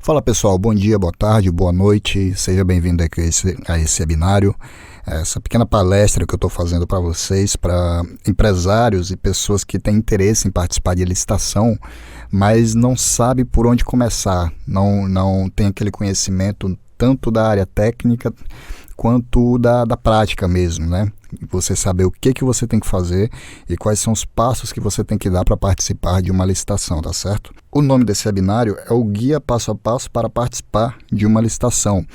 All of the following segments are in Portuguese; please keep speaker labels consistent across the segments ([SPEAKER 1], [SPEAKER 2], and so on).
[SPEAKER 1] Fala pessoal, bom dia, boa tarde, boa noite, seja bem-vindo aqui a esse webinário, essa pequena palestra que eu estou fazendo para vocês, para empresários e pessoas que têm interesse em participar de licitação, mas não sabe por onde começar, não tem aquele conhecimento tanto da área técnica quanto da prática mesmo, né? Você saber o que você tem que fazer e quais são os passos que você tem que dar para participar de uma licitação, tá certo? O nome desse webinário é o Guia Passo a Passo para Participar de uma Licitação.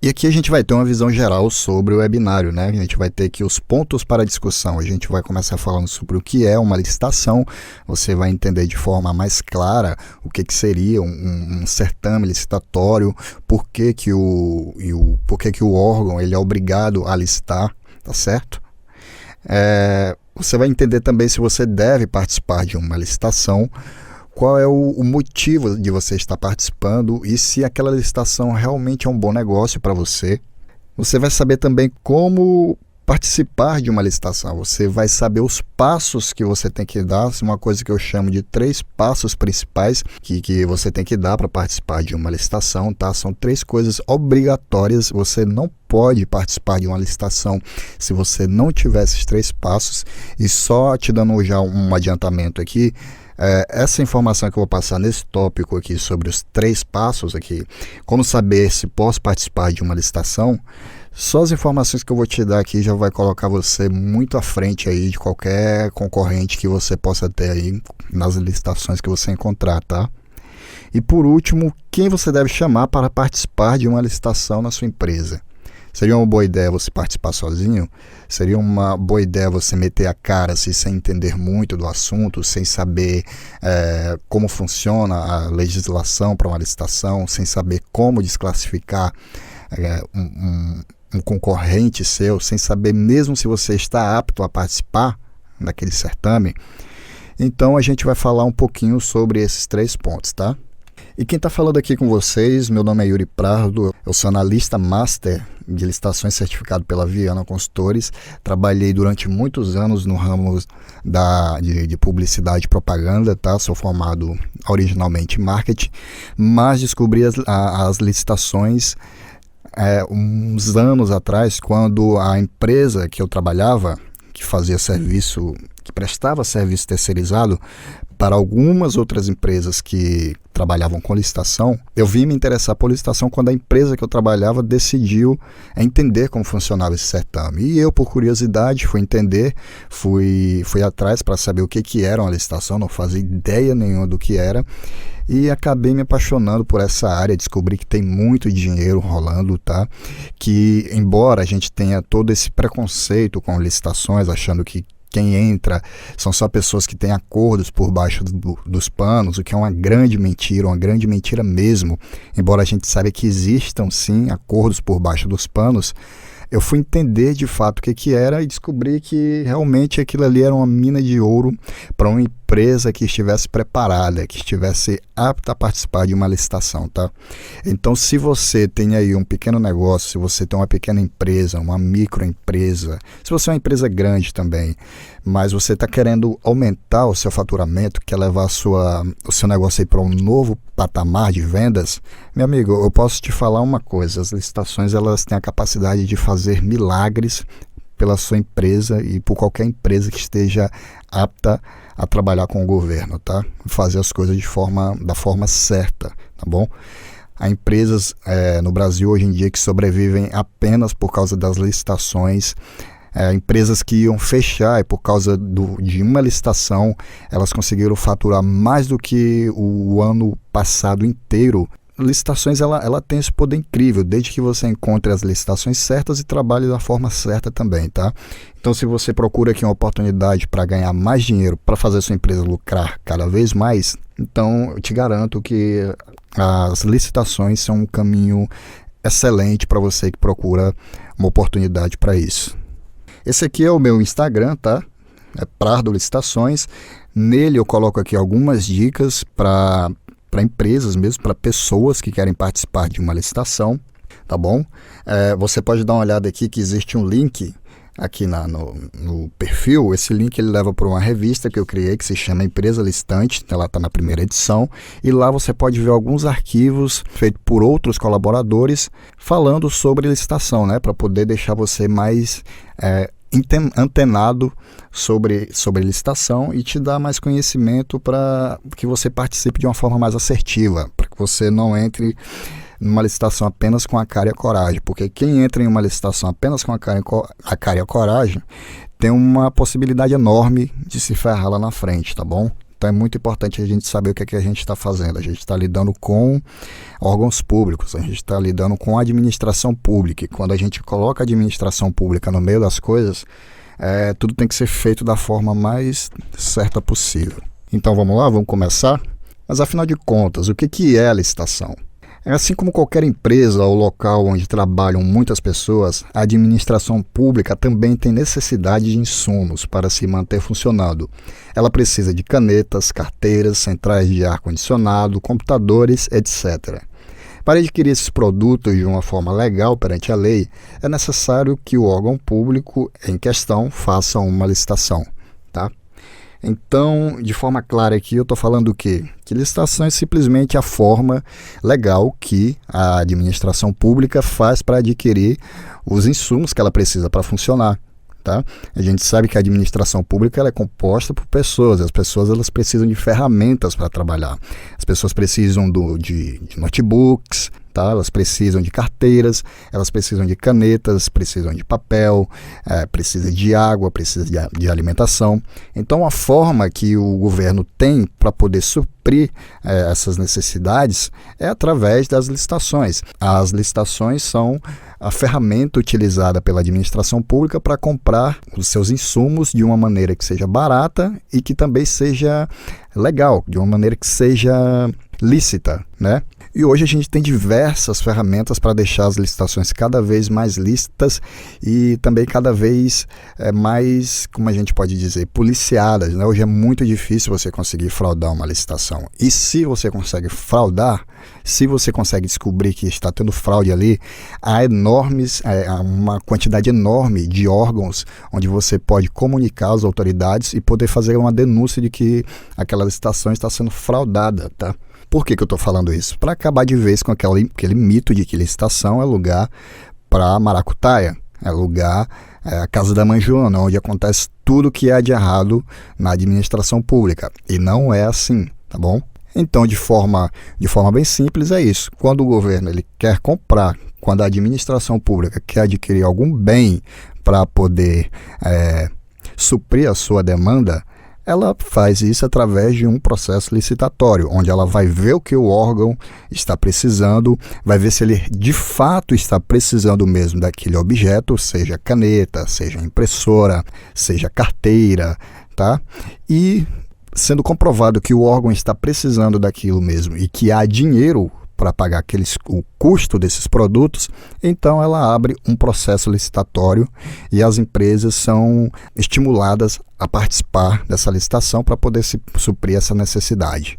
[SPEAKER 1] E aqui a gente vai ter uma visão geral sobre o webinário, né? A gente vai ter aqui os pontos para discussão. A gente vai começar falando sobre o que é uma licitação. Você vai entender de forma mais clara o que seria um certame licitatório, por que o órgão ele é obrigado a licitar, tá certo? Você vai entender também se você deve participar de uma licitação, qual é o motivo de você estar participando e se aquela licitação realmente é um bom negócio para você. Você vai saber também como participar de uma licitação, você vai saber os passos que você tem que dar, uma coisa que eu chamo de 3 passos principais que você tem que dar para participar de uma licitação, tá? São 3 coisas obrigatórias, você não pode participar de uma licitação se você não tiver esses 3 passos. E só te dando já um adiantamento aqui, essa informação que eu vou passar nesse tópico aqui sobre os 3 passos aqui, como saber se posso participar de uma licitação, só as informações que eu vou te dar aqui já vai colocar você muito à frente aí de qualquer concorrente que você possa ter aí nas licitações que você encontrar, tá? E por último, quem você deve chamar para participar de uma licitação na sua empresa? Seria uma boa ideia você participar sozinho? Seria uma boa ideia você meter a cara assim, sem entender muito do assunto, sem saber como funciona a legislação para uma licitação, sem saber como desclassificar um concorrente seu, sem saber mesmo se você está apto a participar daquele certame? Então a gente vai falar um pouquinho sobre esses 3 pontos, tá? E quem está falando aqui com vocês, meu nome é Yuri Prado, eu sou analista master de licitações certificado pela Viana Consultores, trabalhei durante muitos anos no ramo de publicidade e propaganda, tá? Sou formado originalmente em marketing, mas descobri as licitações uns anos atrás, quando a empresa que eu trabalhava, que fazia serviço, que prestava serviço terceirizado para algumas outras empresas que trabalhavam com licitação, eu vim me interessar por licitação quando a empresa que eu trabalhava decidiu entender como funcionava esse certame. E eu, por curiosidade, fui entender, fui atrás para saber o que era uma licitação, não fazia ideia nenhuma do que era, e acabei me apaixonando por essa área, descobri que tem muito dinheiro rolando, tá? Que embora a gente tenha todo esse preconceito com licitações, achando que quem entra são só pessoas que têm acordos por baixo dos panos, o que é uma grande mentira mesmo. Embora a gente saiba que existam sim acordos por baixo dos panos, eu fui entender de fato o que era e descobri que realmente aquilo ali era uma mina de ouro para uma empresa que estivesse preparada, que estivesse apta a participar de uma licitação, tá? Então, se você tem aí um pequeno negócio, se você tem uma pequena empresa, uma microempresa, se você é uma empresa grande também, mas você está querendo aumentar o seu faturamento, quer levar o seu negócio aí para um novo patamar de vendas, meu amigo, eu posso te falar uma coisa, as licitações elas têm a capacidade de fazer milagres pela sua empresa e por qualquer empresa que esteja apta a trabalhar com o governo, tá? Fazer as coisas da forma certa, tá bom? Há empresas no Brasil hoje em dia que sobrevivem apenas por causa das licitações, empresas que iam fechar e por causa de uma licitação elas conseguiram faturar mais do que o ano passado inteiro. Licitações ela tem esse poder incrível, desde que você encontre as licitações certas e trabalhe da forma certa também, tá? Então, se você procura aqui uma oportunidade para ganhar mais dinheiro, para fazer sua empresa lucrar cada vez mais, então eu te garanto que as licitações são um caminho excelente para você que procura uma oportunidade para isso. Esse aqui é o meu Instagram, tá? É Prado Licitações. Nele eu coloco aqui algumas dicas para empresas mesmo, para pessoas que querem participar de uma licitação, tá bom? Você pode dar uma olhada aqui que existe um link aqui no perfil, esse link ele leva para uma revista que eu criei que se chama Empresa Listante, ela está na primeira edição, e lá você pode ver alguns arquivos feitos por outros colaboradores falando sobre licitação, né, para poder deixar você mais antenado sobre licitação e te dar mais conhecimento para que você participe de uma forma mais assertiva, para que você não entre numa licitação apenas com a cara e a coragem, porque quem entra em uma licitação apenas com a cara e a coragem tem uma possibilidade enorme de se ferrar lá na frente, tá bom? Então é muito importante a gente saber o que é que a gente está fazendo. A gente está lidando com órgãos públicos, a gente está lidando com a administração pública, e quando a gente coloca a administração pública no meio das coisas, tudo tem que ser feito da forma mais certa possível. Então vamos lá, vamos começar? Mas afinal de contas, o que é a licitação? Assim como qualquer empresa ou local onde trabalham muitas pessoas, a administração pública também tem necessidade de insumos para se manter funcionando. Ela precisa de canetas, carteiras, centrais de ar-condicionado, computadores, etc. Para adquirir esses produtos de uma forma legal perante a lei, é necessário que o órgão público em questão faça uma licitação, tá? Então, de forma clara aqui, eu estou falando o quê? Que licitação é simplesmente a forma legal que a administração pública faz para adquirir os insumos que ela precisa para funcionar. Tá? A gente sabe que a administração pública ela é composta por pessoas, as pessoas elas precisam de ferramentas para trabalhar, as pessoas precisam de notebooks, tá? Elas precisam de carteiras, elas precisam de canetas, precisam de papel, precisa de água, precisa de alimentação. Então a forma que o governo tem para poder suprir essas necessidades é através das licitações. As licitações são a ferramenta utilizada pela administração pública para comprar os seus insumos de uma maneira que seja barata e que também seja legal, de uma maneira que seja lícita, né? E hoje a gente tem diversas ferramentas para deixar as licitações cada vez mais lícitas e também cada vez mais, como a gente pode dizer, policiadas, né? Hoje é muito difícil você conseguir fraudar uma licitação. E se você consegue fraudar, se você consegue descobrir que está tendo fraude ali, há uma quantidade enorme de órgãos onde você pode comunicar às autoridades e poder fazer uma denúncia de que aquela licitação está sendo fraudada, tá? Por que eu estou falando isso? Para acabar de vez com aquele mito de que licitação é lugar para maracutaia, é lugar, a casa da mãe Joana, onde acontece tudo que há de errado na administração pública. E não é assim, tá bom? Então, de forma bem simples, é isso. Quando o governo ele quer comprar, quando a administração pública quer adquirir algum bem para poder suprir a sua demanda, ela faz isso através de um processo licitatório, onde ela vai ver o que o órgão está precisando, vai ver se ele de fato está precisando mesmo daquele objeto, seja caneta, seja impressora, seja carteira, tá? E sendo comprovado que o órgão está precisando daquilo mesmo e que há dinheiro para pagar o custo desses produtos, então ela abre um processo licitatório e as empresas são estimuladas a participar dessa licitação para poder se suprir essa necessidade.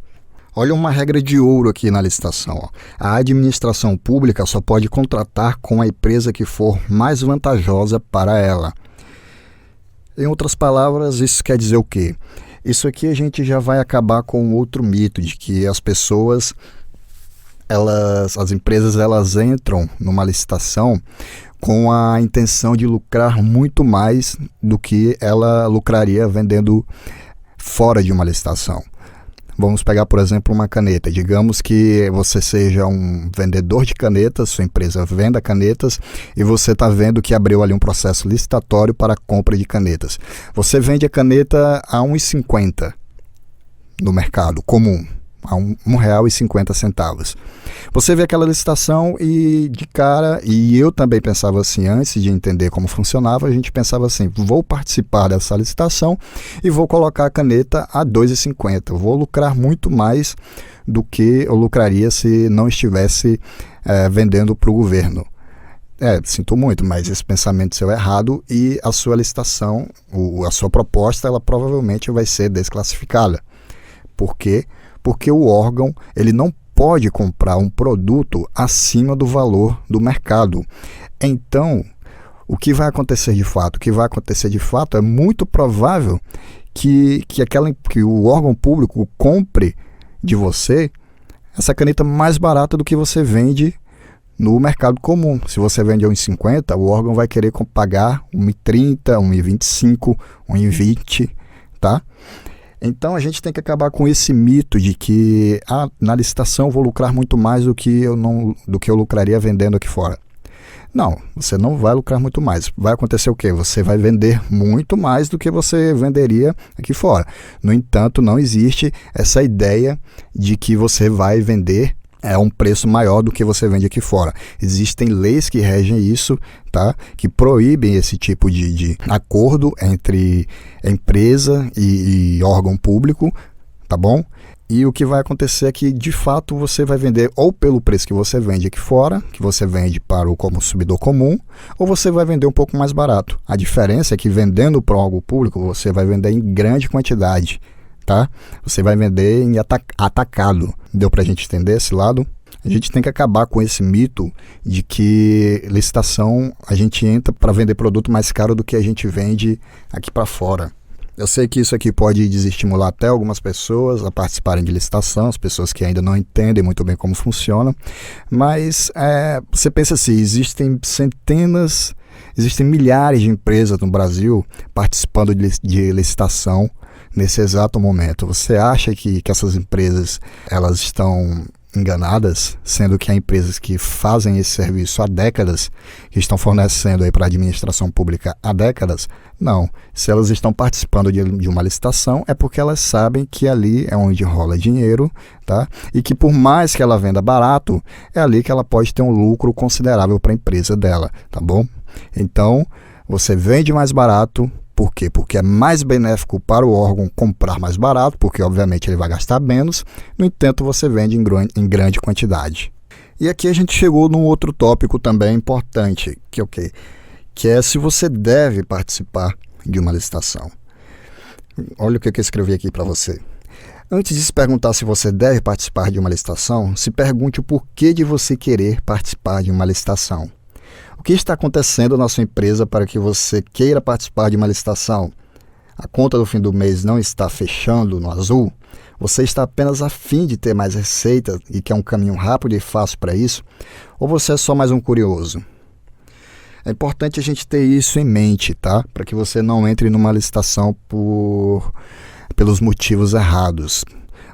[SPEAKER 1] Olha uma regra de ouro aqui na licitação. Ó. A administração pública só pode contratar com a empresa que for mais vantajosa para ela. Em outras palavras, isso quer dizer o quê? Isso aqui a gente já vai acabar com outro mito de que as pessoas... as empresas elas entram numa licitação com a intenção de lucrar muito mais do que ela lucraria vendendo fora de uma licitação. Vamos pegar, por exemplo, uma caneta. Digamos que você seja um vendedor de canetas, sua empresa venda canetas e você está vendo que abriu ali um processo licitatório para a compra de canetas. Você vende a caneta a R$ 1,50 no mercado comum. A R$ 1,50. Você vê aquela licitação e de cara, e eu também pensava assim, antes de entender como funcionava, a gente pensava assim, vou participar dessa licitação e vou colocar a caneta a R$ 2,50. Vou lucrar muito mais do que eu lucraria se não estivesse vendendo para o governo. Sinto muito, mas esse pensamento seu é errado e a sua licitação, a sua proposta, ela provavelmente vai ser desclassificada. Por quê? Porque o órgão ele não pode comprar um produto acima do valor do mercado. Então, o que vai acontecer de fato? O que vai acontecer de fato é muito provável que o órgão público compre de você essa caneta mais barata do que você vende no mercado comum. Se você vende a 1,50, o órgão vai querer pagar 1,30, 1,25, 1,20, tá? Então a gente tem que acabar com esse mito de que na licitação eu vou lucrar muito mais do que eu lucraria vendendo aqui fora. Não, você não vai lucrar muito mais. Vai acontecer o quê? Você vai vender muito mais do que você venderia aqui fora. No entanto, não existe essa ideia de que você vai vender um preço maior do que você vende aqui fora. Existem leis que regem isso, tá? Que proíbem esse tipo de acordo entre empresa e órgão público, tá bom? E o que vai acontecer é que, de fato, você vai vender ou pelo preço que você vende aqui fora, que você vende para o consumidor comum, ou você vai vender um pouco mais barato. A diferença é que, vendendo para o órgão público, você vai vender em grande quantidade, tá? Você vai vender em atacado. Deu para a gente entender esse lado? A gente tem que acabar com esse mito de que licitação a gente entra para vender produto mais caro do que a gente vende aqui para fora. Eu sei que isso aqui pode desestimular até algumas pessoas a participarem de licitação, as pessoas que ainda não entendem muito bem como funciona, mas você pensa assim, existem milhares de empresas no Brasil participando de licitação nesse exato momento. Você acha que essas empresas elas estão enganadas, sendo que há empresas que fazem esse serviço há décadas, que estão fornecendo aí para a administração pública há décadas? Não. Se elas estão participando de uma licitação, é porque elas sabem que ali é onde rola dinheiro, tá? E que por mais que ela venda barato, é ali que ela pode ter um lucro considerável para a empresa dela, tá bom? Então, você vende mais barato. Por quê? Porque é mais benéfico para o órgão comprar mais barato, porque obviamente ele vai gastar menos, no entanto você vende em grande quantidade. E aqui a gente chegou num outro tópico também importante, que é se você deve participar de uma licitação. Olha o que eu escrevi aqui para você. Antes de se perguntar se você deve participar de uma licitação, se pergunte o porquê de você querer participar de uma licitação. O que está acontecendo na sua empresa para que você queira participar de uma licitação? A conta do fim do mês não está fechando no azul? Você está apenas a fim de ter mais receita e quer um caminho rápido e fácil para isso? Ou você é só mais um curioso? É importante a gente ter isso em mente, tá? Para que você não entre numa licitação pelos motivos errados.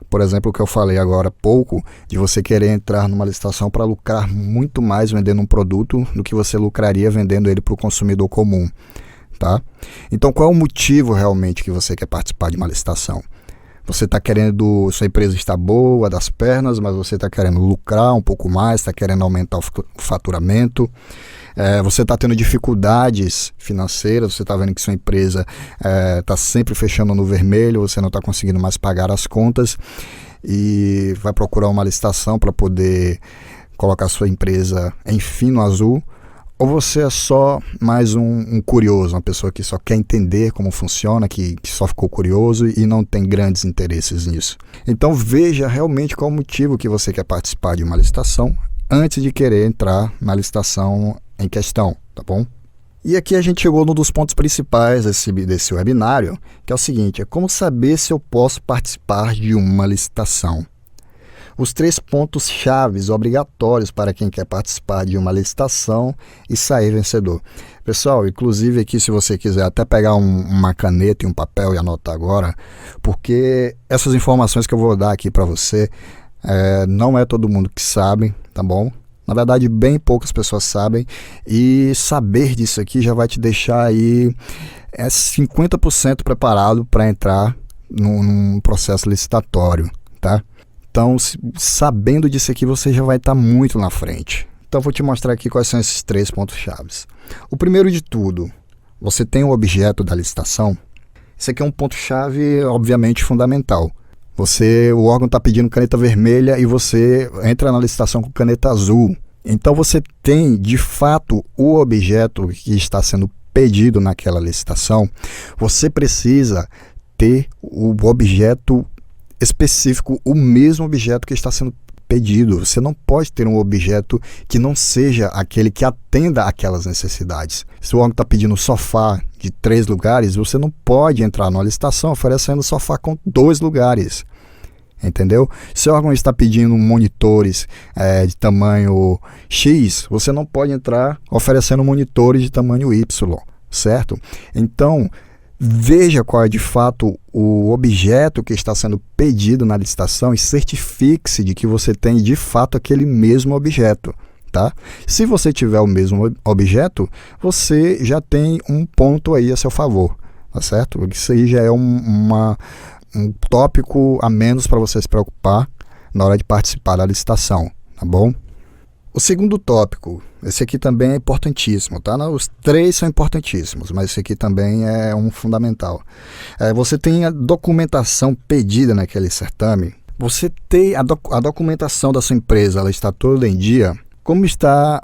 [SPEAKER 1] Por exemplo, o que eu falei agora há pouco, de você querer entrar numa licitação para lucrar muito mais vendendo um produto do que você lucraria vendendo ele para o consumidor comum, tá? Então, qual é o motivo realmente que você quer participar de uma licitação? Você está querendo, sua empresa está boa das pernas, mas você está querendo lucrar um pouco mais, está querendo aumentar o faturamento, você está tendo dificuldades financeiras, você está vendo que sua empresa está sempre fechando no vermelho, você não está conseguindo mais pagar as contas e vai procurar uma licitação para poder colocar sua empresa, enfim, no azul. Ou você é só mais um curioso, uma pessoa que só quer entender como funciona, que só ficou curioso e não tem grandes interesses nisso. Então veja realmente qual o motivo que você quer participar de uma licitação antes de querer entrar na licitação em questão, tá bom? E aqui a gente chegou num dos pontos principais desse webinário, que é o seguinte, é como saber se eu posso participar de uma licitação. Os 3 pontos chaves obrigatórios para quem quer participar de uma licitação e sair vencedor. Pessoal, inclusive aqui se você quiser até pegar uma caneta e um papel e anotar agora, porque essas informações que eu vou dar aqui para você, não é todo mundo que sabe, tá bom? Na verdade, bem poucas pessoas sabem, e saber disso aqui já vai te deixar aí 50% preparado para entrar num processo licitatório, tá? Então, sabendo disso aqui, você já vai estar muito na frente. Então, vou te mostrar aqui quais são esses 3 pontos chaves. O primeiro de tudo, você tem o objeto da licitação. Isso aqui é um ponto-chave, obviamente, fundamental. O órgão está pedindo caneta vermelha e você entra na licitação com caneta azul. Então, você tem, de fato, o objeto que está sendo pedido naquela licitação. Você precisa ter o objeto específico, o mesmo objeto que está sendo pedido. Você não pode ter um objeto que não seja aquele que atenda aquelas necessidades. Se o órgão está pedindo sofá de 3 lugares, você não pode entrar numa licitação oferecendo sofá com 2 lugares. Entendeu? Se o órgão está pedindo monitores de tamanho X, você não pode entrar oferecendo monitores de tamanho Y, certo? Então, veja qual é de fato o objeto que está sendo pedido na licitação e certifique-se de que você tem de fato aquele mesmo objeto, tá? Se você tiver o mesmo objeto, você já tem um ponto aí a seu favor, tá certo? Isso aí já é um tópico a menos para você se preocupar na hora de participar da licitação, tá bom? O segundo tópico, esse aqui também é importantíssimo, tá? Os 3 são importantíssimos, mas esse aqui também é um fundamental. Você tem a documentação pedida naquele certame, você tem a documentação da sua empresa, ela está toda em dia. Como está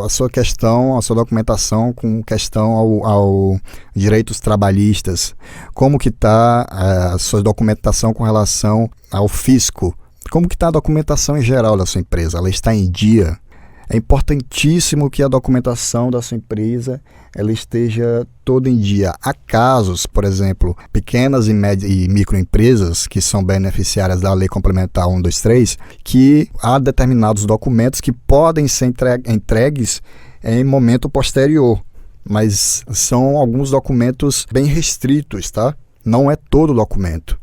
[SPEAKER 1] a sua questão, a sua documentação com questão ao direitos trabalhistas? Como que está a sua documentação com relação ao fisco? Como que está a documentação em geral da sua empresa? Ela está em dia? É importantíssimo que a documentação da sua empresa ela esteja toda em dia. Há casos, por exemplo, pequenas e microempresas que são beneficiárias da Lei Complementar 123, que há determinados documentos que podem ser entregues em momento posterior, mas são alguns documentos bem restritos, tá? Não é todo documento.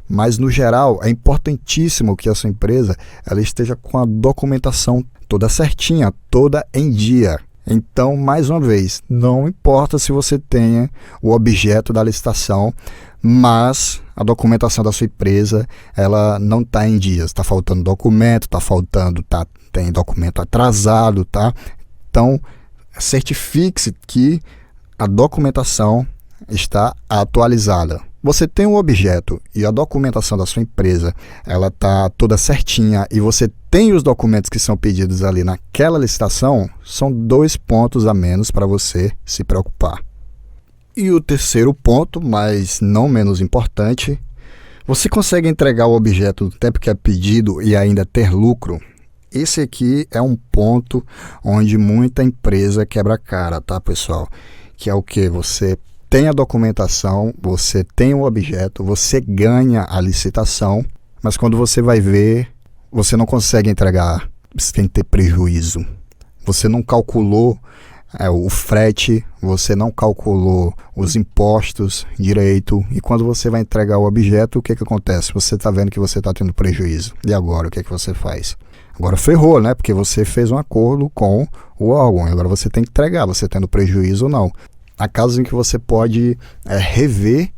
[SPEAKER 1] Mas, no geral, é importantíssimo que a sua empresa ela esteja com a documentação toda certinha, toda em dia. Então, mais uma vez, não importa se você tenha o objeto da licitação, mas a documentação da sua empresa ela não está em dia. Está faltando documento, tem documento atrasado, tá? Então, certifique-se que a documentação está atualizada. Você tem um objeto e a documentação da sua empresa, ela está toda certinha e você tem os documentos que são pedidos ali naquela licitação, são 2 pontos a menos para você se preocupar. E o terceiro ponto, mas não menos importante, você consegue entregar o objeto no tempo que é pedido e ainda ter lucro? Esse aqui é um ponto onde muita empresa quebra a cara, tá, pessoal? Que é o que? Você tem a documentação, você tem o objeto, você ganha a licitação, mas quando você vai ver, você não consegue entregar, você tem que ter prejuízo. Você não calculou o frete, você não calculou os impostos direito, e quando você vai entregar o objeto, o que acontece? Você está vendo que você está tendo prejuízo. E agora, o que você faz? Agora ferrou, né? Porque você fez um acordo com o órgão, agora você tem que entregar, você tendo prejuízo ou não. Há casos em que você pode rever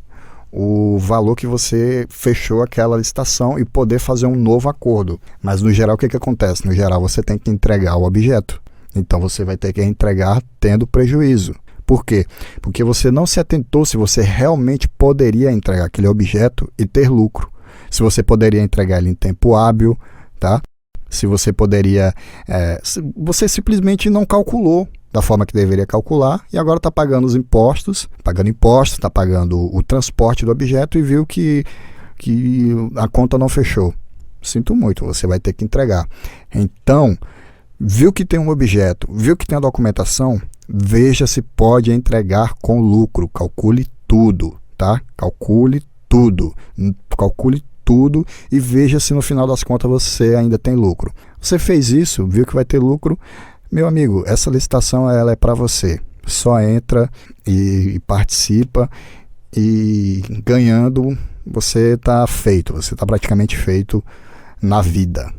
[SPEAKER 1] o valor que você fechou aquela licitação e poder fazer um novo acordo. Mas no geral, o que acontece? No geral, você tem que entregar o objeto. Então você vai ter que entregar tendo prejuízo. Por quê? Porque você não se atentou se você realmente poderia entregar aquele objeto e ter lucro. Se você poderia entregar ele em tempo hábil, tá? Se você poderia... você simplesmente não calculou da forma que deveria calcular e agora está pagando os impostos, está pagando o transporte do objeto e viu que a conta não fechou. Sinto muito, você vai ter que entregar. Então, viu que tem um objeto, viu que tem a documentação, veja se pode entregar com lucro, calcule tudo, tá? Calcule tudo e veja se no final das contas você ainda tem lucro. Você fez isso, viu que vai ter lucro, meu amigo, essa licitação ela é para você. Só entra e participa e ganhando você está feito, você está praticamente feito na vida.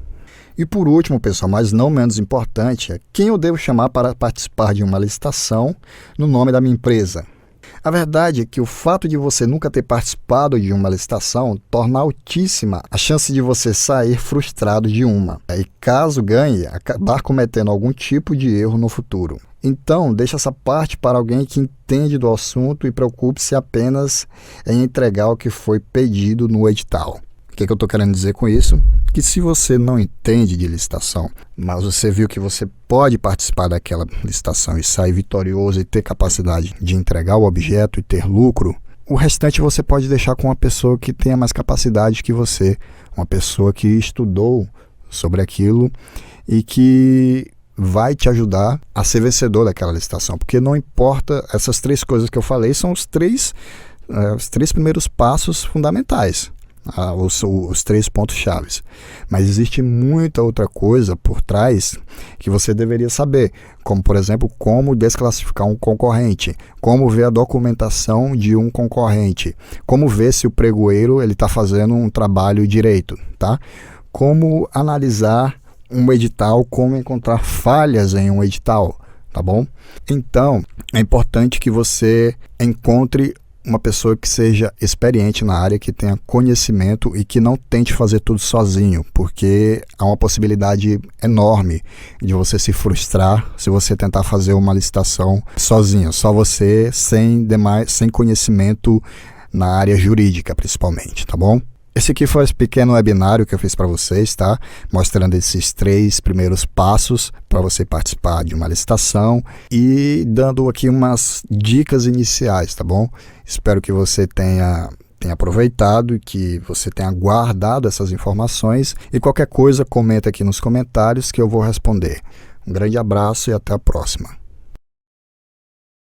[SPEAKER 1] E por último, pessoal, mas não menos importante, é quem eu devo chamar para participar de uma licitação no nome da minha empresa. A verdade é que o fato de você nunca ter participado de uma licitação torna altíssima a chance de você sair frustrado de uma. E caso ganhe, acabar cometendo algum tipo de erro no futuro. Então, deixe essa parte para alguém que entende do assunto e preocupe-se apenas em entregar o que foi pedido no edital. O que eu estou querendo dizer com isso? Que se você não entende de licitação, mas você viu que você pode participar daquela licitação e sair vitorioso e ter capacidade de entregar o objeto e ter lucro, o restante você pode deixar com uma pessoa que tenha mais capacidade que você, uma pessoa que estudou sobre aquilo e que vai te ajudar a ser vencedor daquela licitação, porque não importa, essas 3 coisas que eu falei são os três primeiros passos fundamentais, os 3 pontos chaves, mas existe muita outra coisa por trás que você deveria saber, como por exemplo, como desclassificar um concorrente, como ver a documentação de um concorrente, como ver se o pregoeiro está fazendo um trabalho direito, tá? Como analisar um edital, como encontrar falhas em um edital, tá bom? Então, é importante que você encontre uma pessoa que seja experiente na área, que tenha conhecimento e que não tente fazer tudo sozinho, porque há uma possibilidade enorme de você se frustrar se você tentar fazer uma licitação sozinho, só você, sem conhecimento na área jurídica, principalmente, tá bom? Esse aqui foi esse pequeno webinário que eu fiz para vocês, tá? Mostrando esses 3 primeiros passos para você participar de uma licitação e dando aqui umas dicas iniciais, tá bom? Espero que você tenha aproveitado e que você tenha guardado essas informações e qualquer coisa comenta aqui nos comentários que eu vou responder. Um grande abraço e até a próxima.